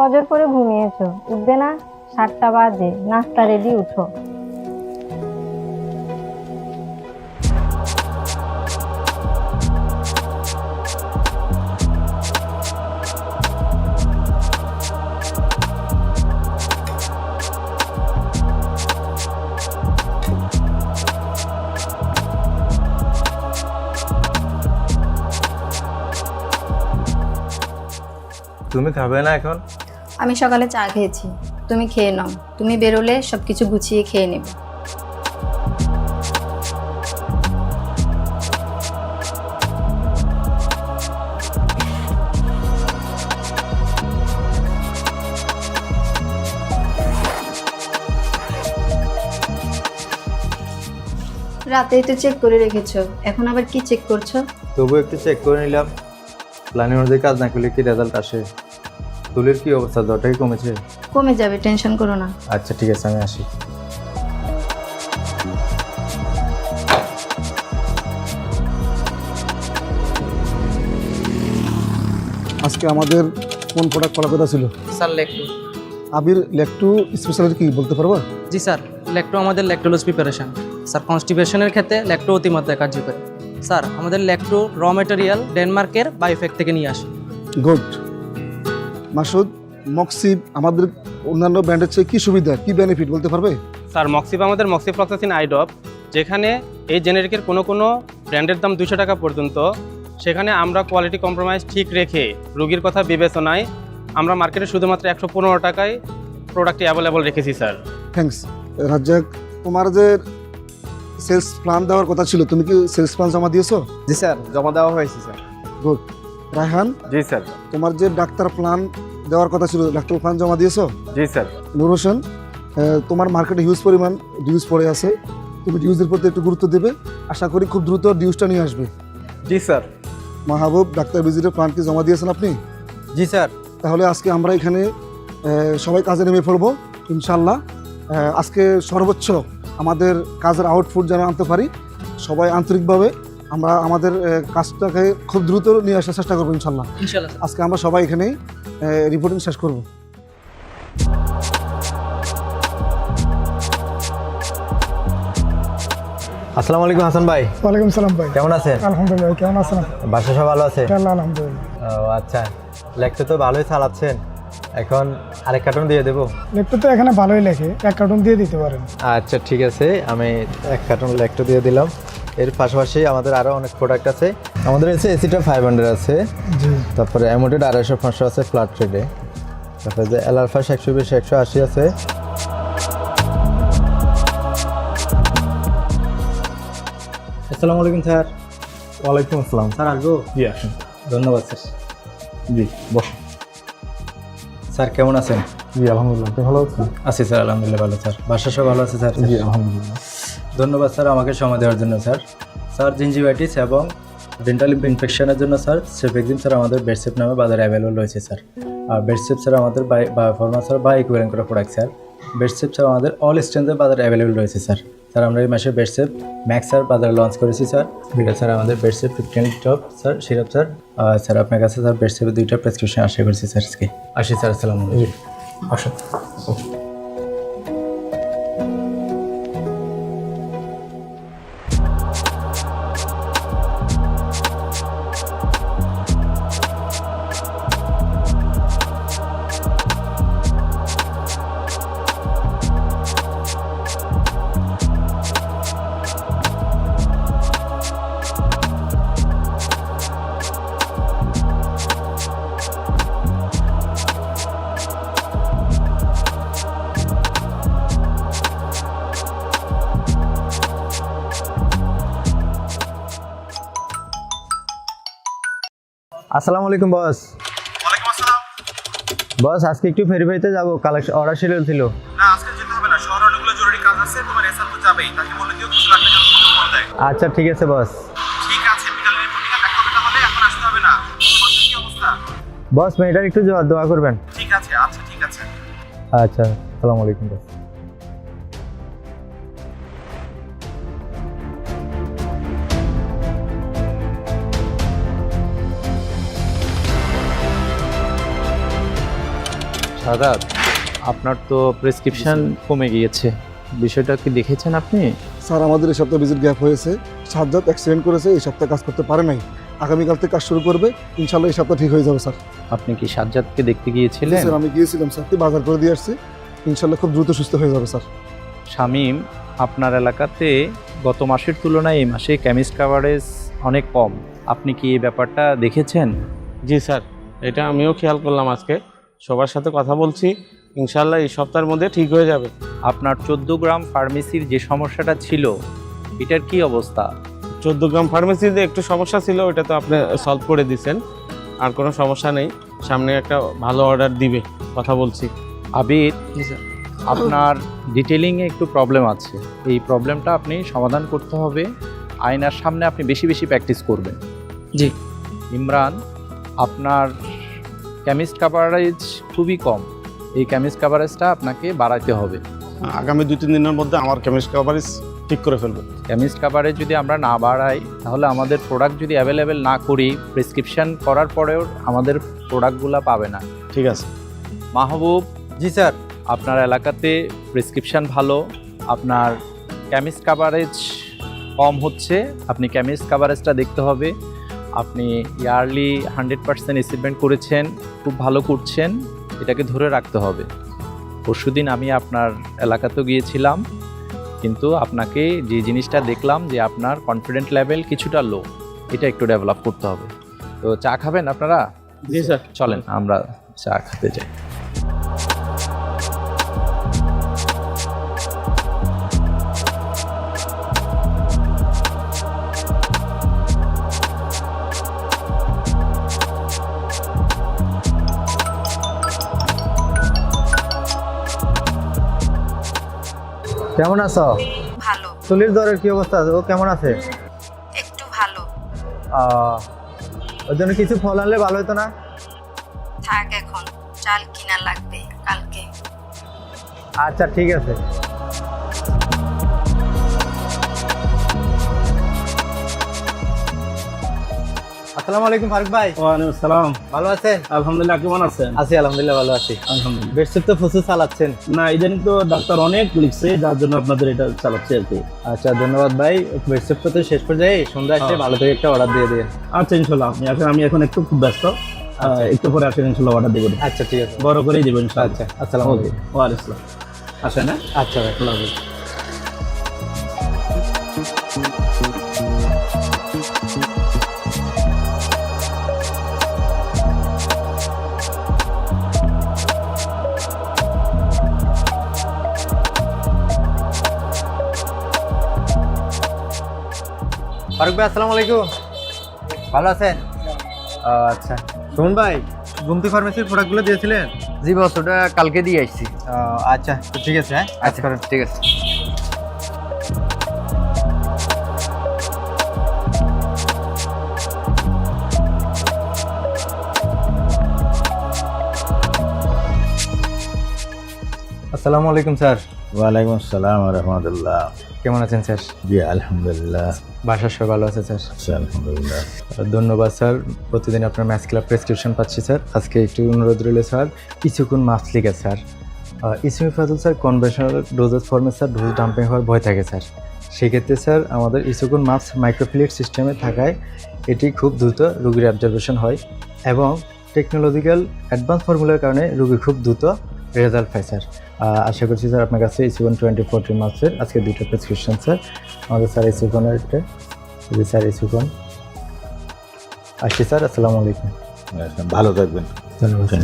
ফজর করে ঘুমিয়েছো, উঠবে না? 7টা বাজে, নাস্তা রেডি, উঠো। তুমি খাবে না এখন? আমি সকালে চা খেয়েছি, তুমি খেয়ে নাও। তুমি বেরোলে সবকিছু গুছিয়ে খেয়ে নেব। রাতেই তো চেক করে রেখেছো, এখন আবার কি চেক করছো? তবু একটু চেক করে নিলাম, প্ল্যানের অনুযায়ী কাজ না করলে কি রেজাল্ট আসে। তুলির কি অবস্থা, জ্বরটা কি কমেছে? কমে যাবে, টেনশন করো না। আচ্ছা ঠিক আছে, আমি আসি। আজকে আমাদের কোন প্রোডাক্ট করার কথা ছিল? স্যার ল্যাকটো। আবির, ল্যাকটু স্পেশালিটি কি বলতে পারবো? জি স্যার, ল্যাকটো আমাদের ল্যাকটোলোজ প্রিপারেশন। স্যার কনস্টিপেশনের ক্ষেত্রে ল্যাকটো অতিমাত্রায় কার্যকরী। স্যার আমাদের ল্যাকটো র ম্যাটেরিয়াল ডেনমার্কের বায়োফেক থেকে নিয়ে আসে। গুড। মাসুদ, মক্সিব আমাদের অন্যান্য ব্র্যান্ডের চেয়ে কি সুবিধা, কি বেনিফিট বলতে পারবে? স্যার মক্সিব আমাদের মক্সিফ্লক্সাসিন আই ড্রপ, যেখানে এই জেনেরিকের কোনো ব্র্যান্ডের দাম 200 টাকা পর্যন্ত, সেখানে আমরা কোয়ালিটি কম্প্রোমাইজ ঠিক রেখে রোগীর কথা বিবেচনায় আমরা মার্কেটে শুধুমাত্র 115 টাকায় প্রোডাক্টটি অ্যাভেলেবল রেখেছি স্যার। থ্যাঙ্কস। রাজ্জাক, তোমার যে সেলস প্ল্যান দেওয়ার কথা ছিল, তুমি কি সেলস প্ল্যান জমা দিয়েছো? জি স্যার, জমা দেওয়া হয়েছে স্যার। গুড। রায়হান, জি স্যার। তোমার যে ডাক্তার প্ল্যান দেওয়ার কথা ছিল, ডাক্তার প্ল্যান জমা দিয়েছো? জি স্যার। নূর হোসেন, তোমার মার্কেটে হিউজ পরিমাণ ডিউজ পড়ে আছে, তুমি ডিউজের প্রতি একটু গুরুত্ব দেবে। আশা করি খুব দ্রুত ডিউজটা নিয়ে আসবে। জি স্যার। মাহবুব, ডাক্তার ভিজিটের প্ল্যান কি জমা দিয়েছেন আপনি? জি স্যার। তাহলে আজকে আমরা এখানে সবাই কাজে নেমে পড়বো ইনশাল্লাহ। আজকে সর্বোচ্চ আমাদের কাজের আউটপুট যেন আনতে পারি, সবাই আন্তরিকভাবে আমরা আমাদের কাজটাকে খুব দ্রুত নিয়ে আসার চেষ্টা করবো ইনশাল্লাহ। ইনশাআল্লাহ। আজকে আমরা সবাই এখানেই রিপোর্টিং শেষ করব। আসসালামু আলাইকুম হাসান ভাই। ওয়ালাইকুম সালাম ভাই। কেমন আছেন? আলহামদুলিল্লাহ, কেমন আছেন? বাসা সব ভালো আছে? আলহামদুলিল্লাহ। ও আচ্ছা, ল্যাকটো তো ভালোই চালাচ্ছেন, এখন আরেক কার্টন দিয়ে দেবো? ল্যাকটো তো এখানে ভালোই লেখে, 1 কার্টন দিয়ে দিতে পারেন। আচ্ছা ঠিক আছে, আমি 1 কার্টন ল্যাকটো দিয়ে দিলাম। এর পাশাপাশি আমাদের আরও অনেক প্রোডাক্ট আছে। আমাদের আছে এসিটা 500 আছে, জি। তারপরে অ্যামোটেড 250-500 আছে ফ্ল্যাট রেটে, তারপরে যে এলআলফা 120-180 আছে। আসসালামু আলাইকুম স্যার। ওয়ালাইকুম আসসালাম। স্যার আসবো? জি, আসুন। ধন্যবাদ স্যার। জি, বসুন। স্যার কেমন আছেন? জি, আলহামদুলিল্লাহ। আপনি ভালো আছেন? আছি স্যার, আলহামদুলিল্লাহ ভালো স্যার। বাসা সব ভালো আছে স্যার? জি, আলহামদুলিল্লাহ। ধন্যবাদ স্যার আমাকে সময় দেওয়ার জন্য স্যার। স্যার জিঞ্জিভাইটিস এবং ডেন্টাল ইনফেকশনের জন্য স্যার সেফেক্সিম স্যার আমাদের বেডসেপ নামে বাজারে অ্যাভেলেবল রয়েছে স্যার। আর বেডসেপ স্যার আমাদের বায়োফার্মা স্যার বা ইকুইভ্যালেন্ট করা প্রোডাক্ট স্যার। বেডসেপ স্যার আমাদের অল স্ট্রেন্থের বাজারে অ্যাভেলেবল রয়েছে স্যার। স্যার আমরা এই মাসে বেডসেপ ম্যাক্স স্যার বাজারে লঞ্চ করেছি স্যার। এটা স্যার আমাদের বেডসেপ 15 top sir syrup sir. Sir আপনার কাছে স্যার বেডসেপের 2টা প্রেসক্রিপশন আশা করছি স্যার আজকে। আসি স্যার, আসসালামু আলাইকুম। আসুন। আসসালামু আলাইকুম বস। ওয়ালাইকুম আসসালাম। বস আজকে একটু ভেরিফাইতে যাবো, কালেকশন অর্ডার শিডিউল ছিল। না, আজকে যেতে হবে না, শহরে অনেকগুলো জরুরি কাজ আছে। তোমার এসআর তো যাবেই, তাকে বলে দিও কিছু লাগলে যেন ফোন দেয়। আচ্ছা ঠিক আছে বস। ঠিক আছে, বিকালে রিপোর্টিংয়ে দেখা হবে, তাহলে এখন আসতে হবে না। তোমার বাসার কি অবস্থা? বস মেয়েটার একটু দোয়া করবেন। ঠিক আছে, আচ্ছা ঠিক আছে। আচ্ছা, আসসালামু আলাইকুম বস। সাদাত, আপনার তো প্রেসক্রিপশন কমে গিয়েছে, বিষয়টা কি দেখেছেন আপনি? স্যার আমাদের এই সপ্তাহে ভিজিট গ্যাপ হয়েছে, সাজ্জাদ অ্যাক্সিডেন্ট করেছে, এই সপ্তাহে কাজ করতে পারে নাই, আগামীকাল থেকে কাজ শুরু করবে, ইনশাল্লাহ এই সপ্তাহ ঠিক হয়ে যাবে স্যার। আপনি কি সাজ্জাদকে দেখতে গিয়েছিলেন? স্যার আমি গিয়েছিলাম স্যার, বাজার করে দিয়ে আসছি, ইনশাল্লাহ খুব দ্রুত সুস্থ হয়ে যাবে স্যার। শামীম, আপনার এলাকাতে গত মাসের তুলনায় এই মাসে কেমিস্ট কাভারেজ অনেক কম, আপনি কি এই ব্যাপারটা দেখেছেন? জি স্যার, এটা আমিও খেয়াল করলাম, আজকে সবার সাথে কথা বলছি, ইনশাল্লাহ এই সপ্তাহের মধ্যে ঠিক হয়ে যাবে। আপনার 14 গ্রাম ফার্মেসির যে সমস্যাটা ছিল এটার কি অবস্থা? 14 গ্রাম ফার্মেসিতে একটু সমস্যা ছিল, ওটা তো আপনি সলভ করে দিচ্ছেন, আর কোনো সমস্যা নেই, সামনে একটা ভালো অর্ডার দিবে, কথা বলছি। আবিদ, জি স্যার। আপনার ডিটেলিংয়ে একটু প্রবলেম আছে, এই প্রবলেমটা আপনি সমাধান করতে হবে, আয়নার সামনে আপনি বেশি বেশি প্র্যাকটিস করবেন। জি। ইমরান, আপনার কেমিস্ট কাভারেজ খুবই কম, এই কেমিস্ট কাভারেজটা আপনাকে বাড়াতে হবে। আগামী 2-3 দিনের মধ্যে আমার কেমিস্ট কাভারেজ ঠিক করে ফেলবো। কেমিস্ট কাভারেজ যদি আমরা না বাড়াই, তাহলে আমাদের প্রোডাক্ট যদি অ্যাভেলেবেল না করি, প্রেসক্রিপশন করার পরেও আমাদের প্রোডাক্টগুলো পাবে না। ঠিক আছে। মাহবুব, জি স্যার। আপনার এলাকাতে প্রেসক্রিপশন ভালো, আপনার কেমিস্ট কাভারেজ কম হচ্ছে, আপনি কেমিস্ট কাভারেজটা দেখতে হবে। আপনি ইয়ারলি 100% অ্যাচিভমেন্ট করেছেন, খুব ভালো করছেন, এটাকে ধরে রাখতে হবে। পরশুদিন আমি আপনার এলাকাতেও গিয়েছিলাম, কিন্তু আপনাকে যে জিনিসটা দেখলাম যে আপনার কনফিডেন্ট লেভেল কিছুটা লো, এটা একটু ডেভেলপ করতে হবে। তো চা খাবেন আপনারা? জি স্যার। চলেন আমরা চা খেতে যাই। কেমন আছো? ভালো, চুলির জ্বরের কি অবস্থা? ও কেমন আছে? একটু ভালো। ওর জন্য কিছু ফল আনলে ভালো হতো না? থাক, এখন চাল কিনা লাগবে কালকে। আচ্ছা ঠিক আছে। আসসালামু আলাইকুম ফারুক ভাই। ওয়ালাইকুম আসসালাম। ভালো আছেন? আলহামদুলিল্লাহ, কেমন আছেন? আছি আলহামদুলিল্লাহ, ভালো আছি। আলহামদুলিল্লাহ। বেডশিট তো প্রচুর চালাচ্ছেন। না, ইদানিং তো ডাক্তার অনেক লিখছে, যার জন্য আপনাদের এটা চালাচ্ছে আর কি। আচ্ছা ধন্যবাদ ভাই। বেডশিট তো শেষ পর্যায়ে সন্ধ্যা আসছে, ভালো থেকে একটা অর্ডার দিয়ে দিন। আচ্ছা ইনশাল্লাহ, আপনি আসেন, আমি এখন একটু খুব ব্যস্ত, একটু পরে আসেন, ইনশাল্লাহ অর্ডার দেবো। আচ্ছা ঠিক আছে, বড় করেই দেবো ইনশাল্লাহ। আচ্ছা আসসালামু আলাইকুম। ওয়ালাইকুম আসসালাম। আসেন। হ্যাঁ, আচ্ছা ভাই, আল্লাহ হাফেজ। ফারুক ভাই আসসালামু আলাইকুম, ভালো আছেন? আচ্ছা শুনুন ভাই, গুমতি ফার্মেসির প্রোডাক্টগুলো দিয়েছিলেন? জি বস, ওটা কালকে দিয়ে আসছি। আচ্ছা তো ঠিক আছে। হ্যাঁ আচ্ছা ঠিক আছে। আসসালামু আলাইকুম স্যার। ওয়ালাইকুম আসসালাম রহমতুল্লাহ। কেমন আছেন স্যার? জি আলহামদুলিল্লাহ। বাসার সবাই ভালো আছে স্যার? আচ্ছা আলহামদুলিল্লাহ। ধন্যবাদ স্যার, প্রতিদিন আপনার ম্যাথ ক্লাব প্রেসক্রিপশন পাচ্ছি স্যার। আজকে একটু অনুরোধ রইল স্যার, কিছুক্ষণ মাস্ক লিখে স্যার। ইসমিফাজল স্যার কনভেনশনাল ডোজেস ফর্মে স্যার ডোজ ডাম্পিং হওয়ার ভয় থাকে স্যার। সেক্ষেত্রে স্যার আমাদের ইসুকুন মাস্ক মাইক্রোফ্লুইড সিস্টেমে থাকায় এটি খুব দ্রুত রোগীর অবজারভেশন হয় এবং টেকনোলজিক্যাল অ্যাডভান্স ফর্মুলার কারণে রোগী খুব দ্রুত রেজাল্ট পায় স্যার। আশা করছি স্যার আপনার কাছে ইসুকুন 24 মাসের আজকে 2টা প্রেসক্রিপশন স্যার আমাদের স্যার ইসুকুনের একটা স্যার ইসুকুন আসছি স্যার। আসসালামু আলাইকুম। ভালো থাকবেন। ধন্যবাদ স্যার।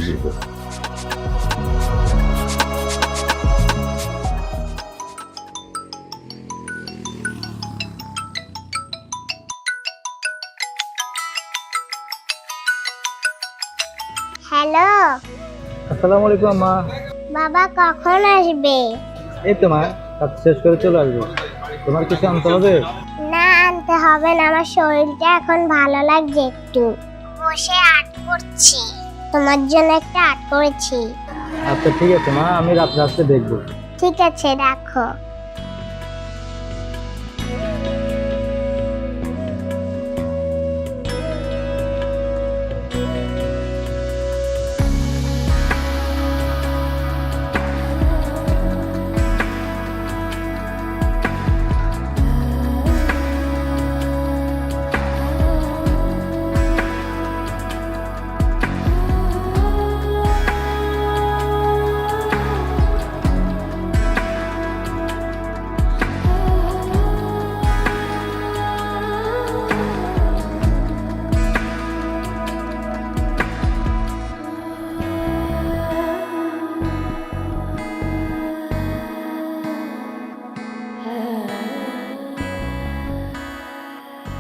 হ্যালো, আসসালামু আলাইকুম আম্মা। বাবা কখন আসবে? এই তো মা, কাজ শেষ করে চলে আসবো। তোমার কিছু আনতে হবে? না আনতে হবে না, আমার শরীরটা এখন ভালো লাগছে, একটু বসে আর্ট করছি। তোমার জন্য একটা আর্ট করেছি। আচ্ছা ঠিক আছে মা, আমি রাত্রে আসতে দেখবো। ঠিক আছে, রাখো।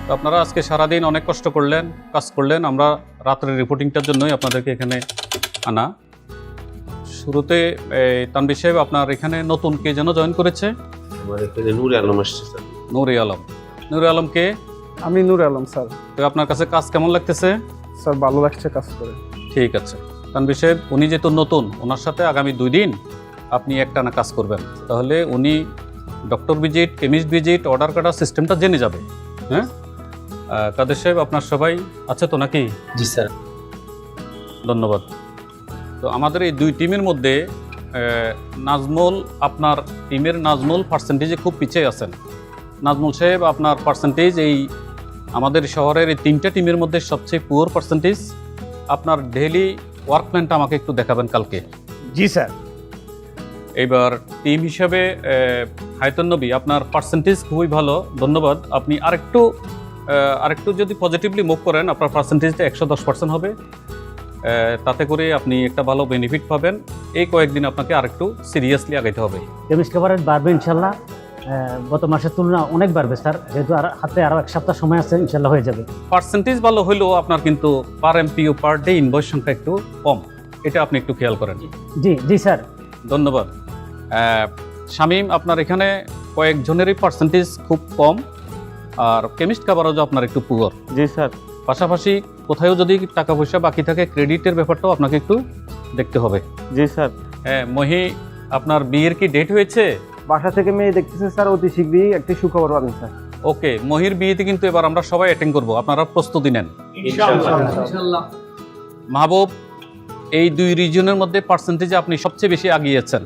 তো আপনারা আজকে সারাদিন অনেক কষ্ট করলেন, কাজ করলেন। আমরা রাত্রের রিপোর্টিংটার জন্যই আপনাদেরকে এখানে আনা। শুরুতে তানভীর সাহেব, আপনার এখানে নতুন কে যেন জয়েন করেছে? আমার এখানে নূরে আলম আসছে স্যার। নূরে আলম। নূরে আলম কে? আমি নূর আলম স্যার। তো আপনার কাছে কাজ কেমন লাগতেছে? স্যার ভালো লাগছে কাজ করে। ঠিক আছে তানভীর সাহেব, উনি যেহেতু নতুন, ওনার সাথে আগামী 2 দিন আপনি একটানা কাজ করবেন। তাহলে উনি doctor visit, chemist visit, order কাটার সিস্টেমটা জেনে যাবে। হ্যাঁ কাদের সাহেব, আপনার সবাই আছে তো নাকি? জি স্যার। ধন্যবাদ। তো আমাদের এই 2 টিমের মধ্যে নাজমুল, আপনার টিমের নাজমুল পার্সেন্টেজে খুব পিছিয়ে আছেন। নাজমুল সাহেব, আপনার পার্সেন্টেজ এই আমাদের শহরের এই 3টা টিমের মধ্যে সবচেয়ে পুয়ার পার্সেন্টেজ। আপনার ডেইলি ওয়ার্ক প্ল্যানটা আমাকে একটু দেখাবেন কালকে। জি স্যার। এইবার টিম হিসাবে হায়তুন নবী, আপনার পার্সেন্টেজ খুবই ভালো, ধন্যবাদ। আপনি আরেকটু যদি পজিটিভলি মুভ করেন, আপনার পার্সেন্টেজটা 110% হবে। তাতে করে আপনি একটা ভালো বেনিফিট পাবেন। এই কয়েকদিন আপনাকে আরেকটু সিরিয়াসলি আগাইতে হবে। কেমিস্ট কভারেজ বাড়বে ইনশাল্লাহ, গত মাসের তুলনা অনেক বাড়বে স্যার, যেহেতু হাতে আরও 1 সপ্তাহ সময় আছে, ইনশাল্লাহ হয়ে যাবে। পার্সেন্টেজ ভালো হলেও আপনার কিন্তু পার এমপিও পার ডে ইনভয়েস সংখ্যা একটু কম, এটা আপনি একটু খেয়াল করেন। জি জি স্যার। ধন্যবাদ। শামীম, আপনার এখানে কয়েকজনেরই পার্সেন্টেজ খুব কম, আর কেমিস্ট কভারেজও আপনার একটু পুয়ার। জি স্যার। পাশাপাশি কোথাও যদি টাকা পয়সা বাকি থাকে, ক্রেডিটের ব্যাপারটাও আপনাকে একটু দেখতে হবে। জি স্যার। হ্যাঁ মহি, আপনার বিয়ের কি ডেট হয়েছে? বাসা থেকে মেয়ে দেখতেছে স্যার, অতি শীঘ্রই একটি সুখবর পাবেন স্যার। ওকে, মহির বিয়েতে কিন্তু এবার আমরা সবাই অ্যাটেন্ড করব, আপনারা প্রস্তুতি নেন ইনশাআল্লাহ। মাহবুব, এই 2 রিজিয়নের মধ্যে পার্সেন্টেজে আপনি সবচেয়ে বেশি এগিয়েছেন।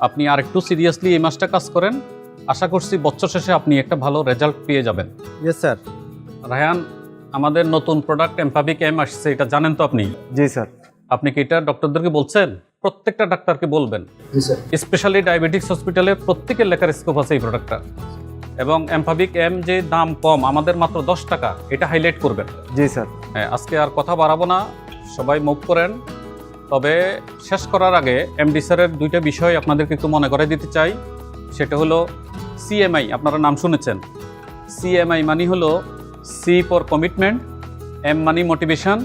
আপনি আরেকটু সিরিয়াসলি এই মাসটা কাজ করেন, আশা করছি বছর শেষে আপনি একটা ভালো রেজাল্ট পেয়ে যাবেন। Yes sir. রায়হান, আমাদের নতুন প্রোডাক্ট এমফাবিক এম আসছে, এটা জানেন তো আপনি? জি স্যার। আপনি কি এটা ডক্টরদেরকে বলছেন? প্রত্যেকটা ডাক্তারকে বলবেন। স্পেশালি ডায়াবেটিক্স হসপিটালে প্রত্যেকের লেখার স্কোপ আছে এই প্রোডাক্টটা। এবং এমফাবিক এম যে দাম কম, আমাদের মাত্র 10 টাকা, এটা হাইলাইট করবেন। জি স্যার। হ্যাঁ, আজকে আর কথা বাড়াবো না, সবাই মুভ করেন। তবে শেষ করার আগে এমডি স্যারের 2টা বিষয় আপনাদেরকে একটু মনে করে দিতে চাই। সেটা হলো সিএমআই, আপনারা নাম শুনেছেন। সিএমআই মানে হলো সি ফর কমিটমেন্ট, এম মানি মোটিভেশন,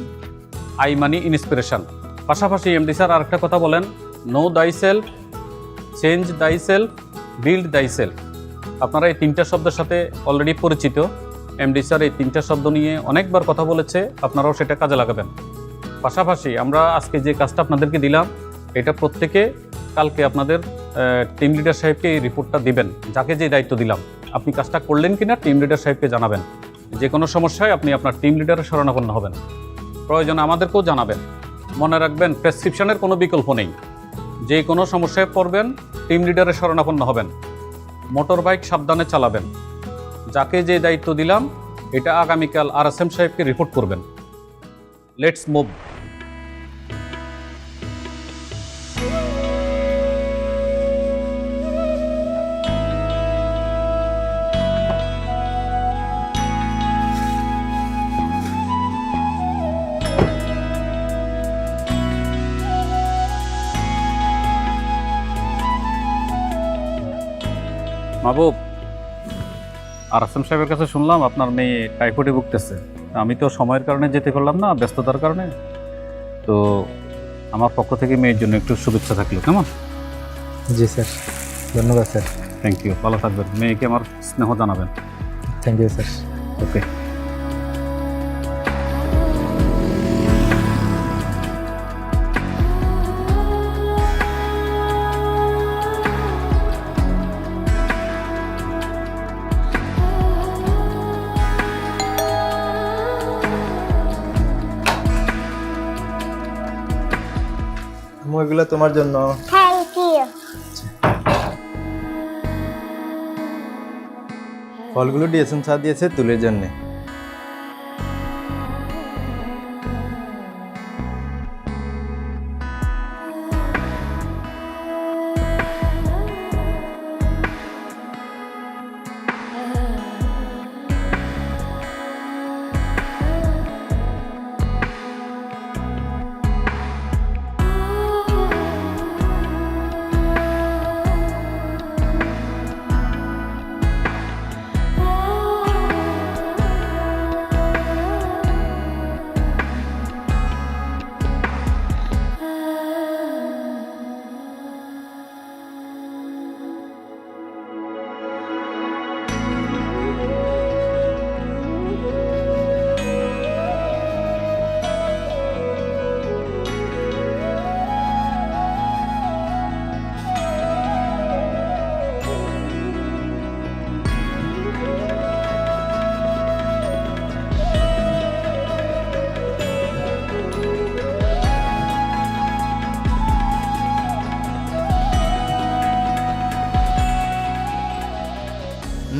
আই মানি ইন্সপিরেশন। পাশাপাশি এমডি স্যার আরেকটা কথা বলেন, know thy self, change thy self, build thy self. আপনারা এই 3টা শব্দের সাথে অলরেডি পরিচিত। এমডি স্যার এই 3টা শব্দ নিয়ে অনেকবার কথা বলেছে, আপনারাও সেটা কাজে লাগাবেন। পাশাপাশি আমরা আজকে যে কাজটা আপনাদেরকে দিলাম, এটা প্রত্যেকে কালকে আপনাদের টিম লিডার সাহেবকে এই রিপোর্টটা দিবেন। যাকে যে দায়িত্ব দিলাম, আপনি কাজটা করলেন কিনা টিম লিডার সাহেবকে জানাবেন। যে কোনো সমস্যায় আপনি আপনার টিম লিডারের শরণাপন্ন হবেন, প্রয়োজনে আমাদেরকেও জানাবেন। মনে রাখবেন, প্রেসক্রিপশনের কোনো বিকল্প নেই। যে কোনো সমস্যায় পড়বেন, টিম লিডারের শরণাপন্ন হবেন। মোটর বাইক সাবধানে চালাবেন। যাকে যে দায়িত্ব দিলাম, এটা আগামীকাল RSM সাহেবকে রিপোর্ট করবেন। Let's move. মাহবুব, RSM সাহেবের কাছে শুনলাম আপনার মেয়ে টাইফয়েডে ভুগতেছে। আমি তো সময়ের কারণে যেতে পারলাম না, ব্যস্ততার কারণে। তো আমার পক্ষ থেকে মেয়ের জন্য একটু শুভেচ্ছা থাকলো, কেমন? জি স্যার, ধন্যবাদ স্যার। থ্যাংক ইউ, ভালো থাকবেন। মেয়েকে আমার স্নেহ জানাবেন। Thank you sir. ওকে। এগুলো তোমার জন্য। Thank you. ফলগুলো ডিএসএম স্যার দিয়েছে তুলের জন্য।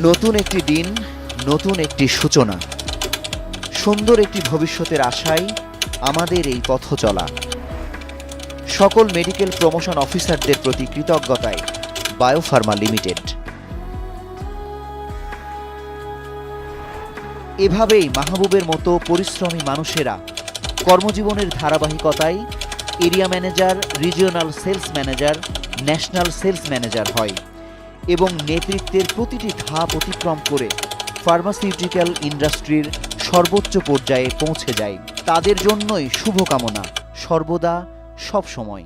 নতুন একটি দিন, নতুন একটি সূচনা, সুন্দর একটি ভবিষ্যতের আশায় আমাদের এই পথ চলা। সকল মেডিকেল প্রমোশন অফিসারদের প্রতি কৃতজ্ঞতায় বায়োফার্মা লিমিটেড। এভাবেই মাহবুবের মতো পরিশ্রমী মানুষেরা কর্মজীবনের ধারাবাহিকতায় area manager, regional sales manager, national sales manager হয় এবং নেতৃত্বের প্রতিটি ধাপ অতিক্রম করে ফার্মাসিউটিক্যাল ইন্ডাস্ট্রির সর্বোচ্চ পর্যায়ে পৌঁছে যায়। তাদের জন্যই শুভকামনা সর্বদা, সব সময়।